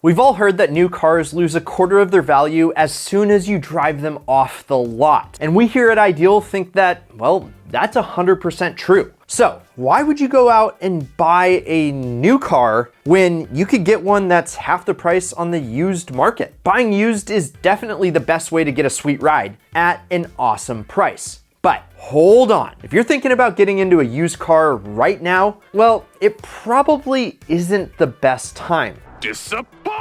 We've all heard that new cars lose a quarter of their value as soon as you drive them off the lot. And we here at Ideal think that, well, that's 100% true. So why would you go out and buy a new car when you could get one that's half the price on the used market? Buying used is definitely the best way to get a sweet ride at an awesome price. But hold on, if you're thinking about getting into a used car right now, well, it probably isn't the best time. Disappointed!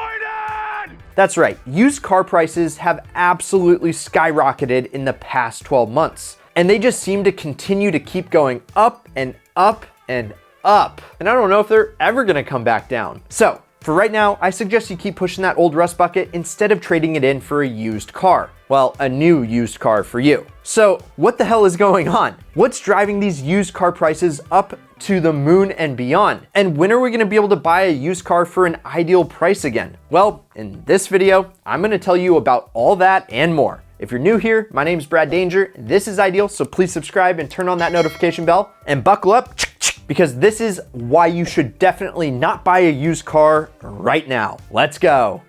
That's right, used car prices have absolutely skyrocketed in the past 12 months. And they just seem to continue to keep going up and up and up. And I don't know if they're ever gonna come back down. So for right now, I suggest you keep pushing that old rust bucket instead of trading it in for a used car. Well, a new used car for you. So what the hell is going on? What's driving these used car prices up to the moon and beyond? And when are we gonna be able to buy a used car for an ideal price again? Well, in this video, I'm gonna tell you about all that and more. If you're new here, my name's Brad Danger. This is Ideal, so please subscribe and turn on that notification bell and buckle up because this is why you should definitely not buy a used car right now. Let's go.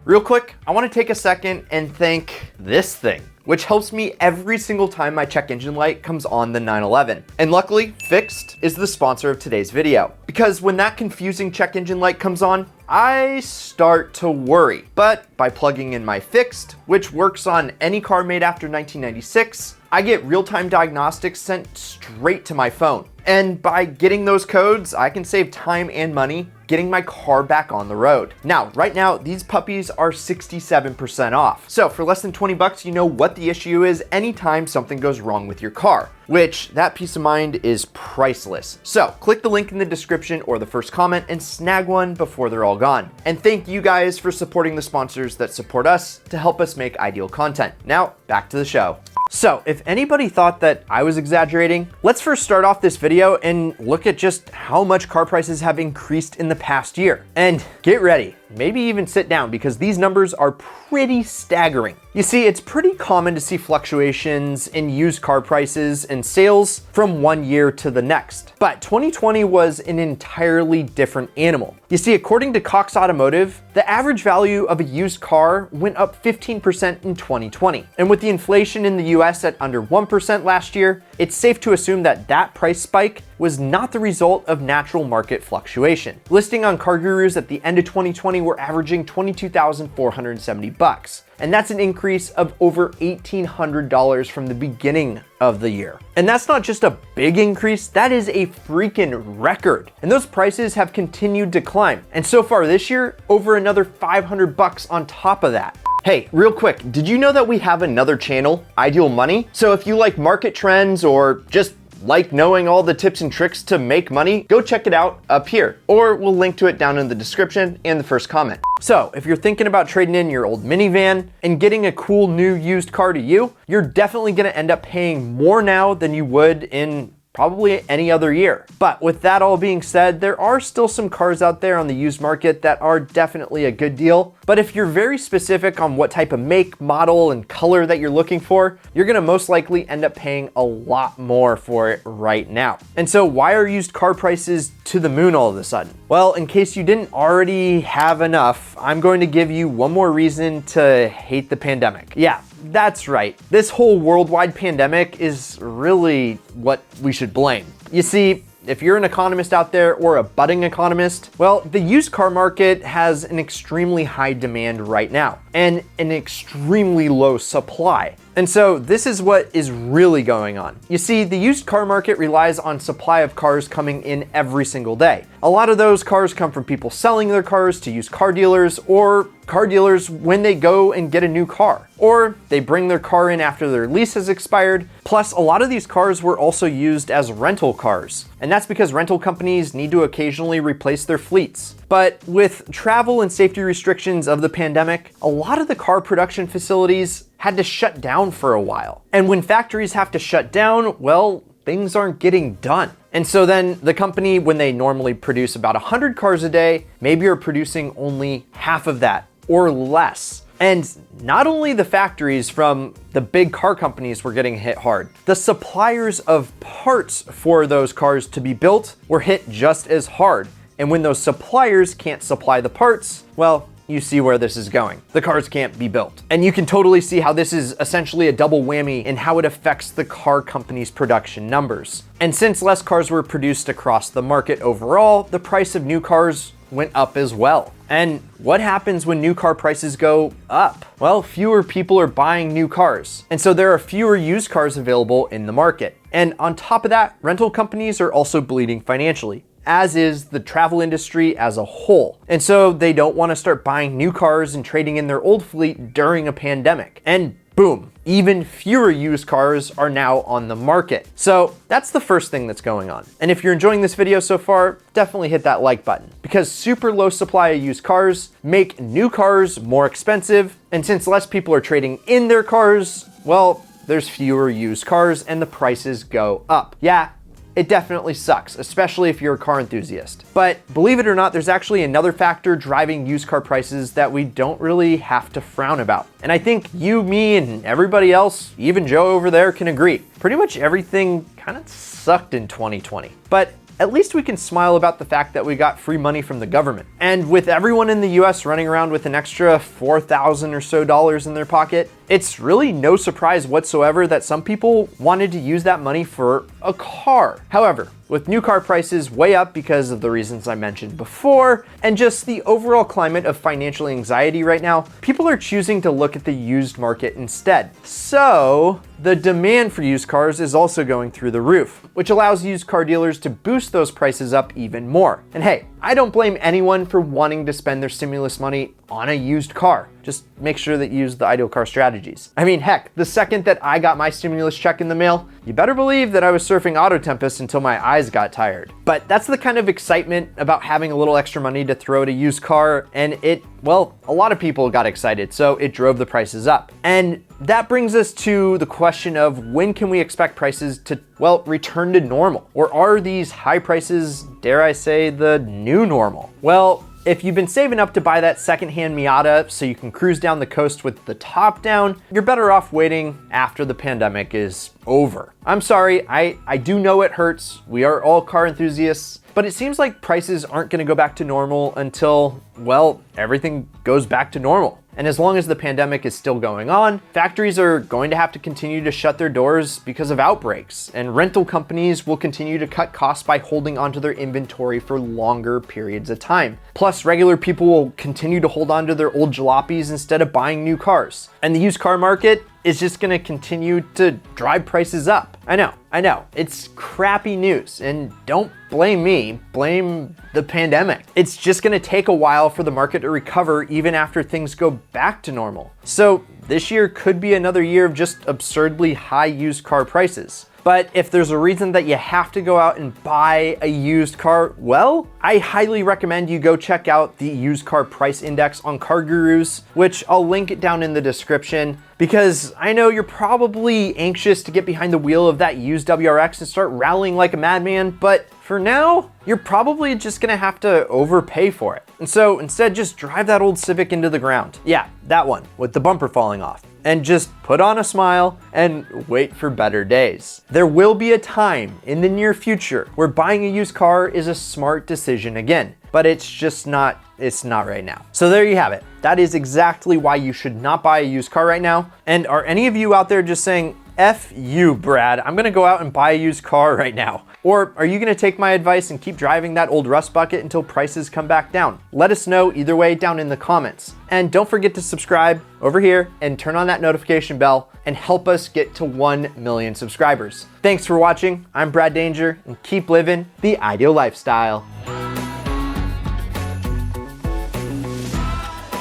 Real quick, I want to take a second and thank this thing, which helps me every single time my check engine light comes on the 911. And luckily, Fixed is the sponsor of today's video. Because when that confusing check engine light comes on, I start to worry. But by plugging in my Fixed, which works on any car made after 1996, I get real-time diagnostics sent straight to my phone. And by getting those codes, I can save time and money getting my car back on the road. Now, right now, these puppies are 67% off. So for less than 20 bucks, you know what the issue is anytime something goes wrong with your car, which that peace of mind is priceless. So click the link in the description or the first comment and snag one before they're all gone. And thank you guys for supporting the sponsors that support us to help us make Ideal content. Now, back to the show. So if anybody thought that I was exaggerating, let's first start off this video and look at just how much car prices have increased in the past year. And get ready, maybe even sit down because these numbers are pretty staggering. You see, it's pretty common to see fluctuations in used car prices and sales from one year to the next. But 2020 was an entirely different animal. You see, according to Cox Automotive, the average value of a used car went up 15% in 2020. And with the inflation in the US at under 1% last year, it's safe to assume that that price spike was not the result of natural market fluctuation. Listing on CarGurus at the end of 2020 were averaging $22,470. And that's an increase of over $1,800 from the beginning of the year. And that's not just a big increase, that is a freaking record. And those prices have continued to climb. And so far this year, over another $500 on top of that. Hey, real quick, did you know that we have another channel, Ideal Money? So if you like market trends or just like knowing all the tips and tricks to make money, go check it out up here, or we'll link to it down in the description and the first comment. So if you're thinking about trading in your old minivan and getting a cool new used car to you, you're definitely gonna end up paying more now than you would in probably any other year. But with that all being said, there are still some cars out there on the used market that are definitely a good deal. But if you're very specific on what type of make, model, and color that you're looking for, you're gonna most likely end up paying a lot more for it right now. And so why are used car prices to the moon all of a sudden? Well, in case you didn't already have enough, I'm going to give you one more reason to hate the pandemic. Yeah, that's right. This whole worldwide pandemic is really what we should blame. You see, if you're an economist out there or a budding economist, well, the used car market has an extremely high demand right now and an extremely low supply. And so this is what is really going on. You see, the used car market relies on supply of cars coming in every single day. A lot of those cars come from people selling their cars to used car dealers or car dealers when they go and get a new car, or they bring their car in after their lease has expired. Plus, a lot of these cars were also used as rental cars. And that's because rental companies need to occasionally replace their fleets. But with travel and safety restrictions of the pandemic, a lot of the car production facilities had to shut down for a while. And when factories have to shut down, well, things aren't getting done. And so then the company, when they normally produce about 100 cars a day, maybe are producing only half of that or less. And not only the factories from the big car companies were getting hit hard, the suppliers of parts for those cars to be built were hit just as hard And when those suppliers can't supply the parts, well, you see where this is going. The cars can't be built. And you can totally see how this is essentially a double whammy in how it affects the car company's production numbers. And since less cars were produced across the market overall, the price of new cars went up as well. And what happens when new car prices go up? Well, fewer people are buying new cars. And so there are fewer used cars available in the market. And on top of that, rental companies are also bleeding financially, as is the travel industry as a whole. And so they don't want to start buying new cars and trading in their old fleet during a pandemic. And boom, even fewer used cars are now on the market. So that's the first thing that's going on. And if you're enjoying this video so far, definitely hit that like button, because super low supply of used cars make new cars more expensive. And since less people are trading in their cars, well, there's fewer used cars and the prices go up. Yeah, it definitely sucks, especially if you're a car enthusiast. But believe it or not, there's actually another factor driving used car prices that we don't really have to frown about. And I think you, me, and everybody else, even Joe over there, can agree. Pretty much everything kind of sucked in 2020. But at least we can smile about the fact that we got free money from the government. And with everyone in the US running around with an extra $4,000 or so in their pocket, it's really no surprise whatsoever that some people wanted to use that money for a car. However, with new car prices way up because of the reasons I mentioned before, and just the overall climate of financial anxiety right now, people are choosing to look at the used market instead. So the demand for used cars is also going through the roof, which allows used car dealers to boost those prices up even more. And hey, I don't blame anyone for wanting to spend their stimulus money on a used car. Just make sure that you use the ideal car strategies. I mean, heck, the second that I got my stimulus check in the mail, you better believe that I was surfing Auto Tempest until my eyes got tired. But that's the kind of excitement about having a little extra money to throw at a used car, and well, a lot of people got excited, so it drove the prices up. And that brings us to the question of when can we expect prices to, well, return to normal? Or are these high prices, dare I say, the new normal? Well, if you've been saving up to buy that secondhand Miata so you can cruise down the coast with the top down, you're better off waiting after the pandemic is over. I'm sorry, I do know it hurts. We are all car enthusiasts, but it seems like prices aren't gonna go back to normal until, well, everything goes back to normal. And as long as the pandemic is still going on, factories are going to have to continue to shut their doors because of outbreaks, and rental companies will continue to cut costs by holding onto their inventory for longer periods of time. Plus, regular people will continue to hold on to their old jalopies instead of buying new cars. And the used car market is just gonna continue to drive prices up. I know, it's crappy news, and don't blame me, blame the pandemic. It's just gonna take a while for the market to recover even after things go back to normal. So this year could be another year of just absurdly high used car prices. But if there's a reason that you have to go out and buy a used car, well, I highly recommend you go check out the used car price index on Car Gurus, which I'll link it down in the description, because I know you're probably anxious to get behind the wheel of that used WRX and start rallying like a madman, but for now, you're probably just gonna have to overpay for it. And so instead, just drive that old Civic into the ground. Yeah, that one with the bumper falling off. And just put on a smile and wait for better days. There will be a time in the near future where buying a used car is a smart decision again, but it's not right now. So there you have it. That is exactly why you should not buy a used car right now. And are any of you out there just saying, F you, Brad, I'm gonna go out and buy a used car right now? Or are you gonna take my advice and keep driving that old rust bucket until prices come back down? Let us know either way down in the comments. And don't forget to subscribe over here and turn on that notification bell and help us get to 1 million subscribers. Thanks for watching. I'm Brad Danger, and keep living the ideal lifestyle.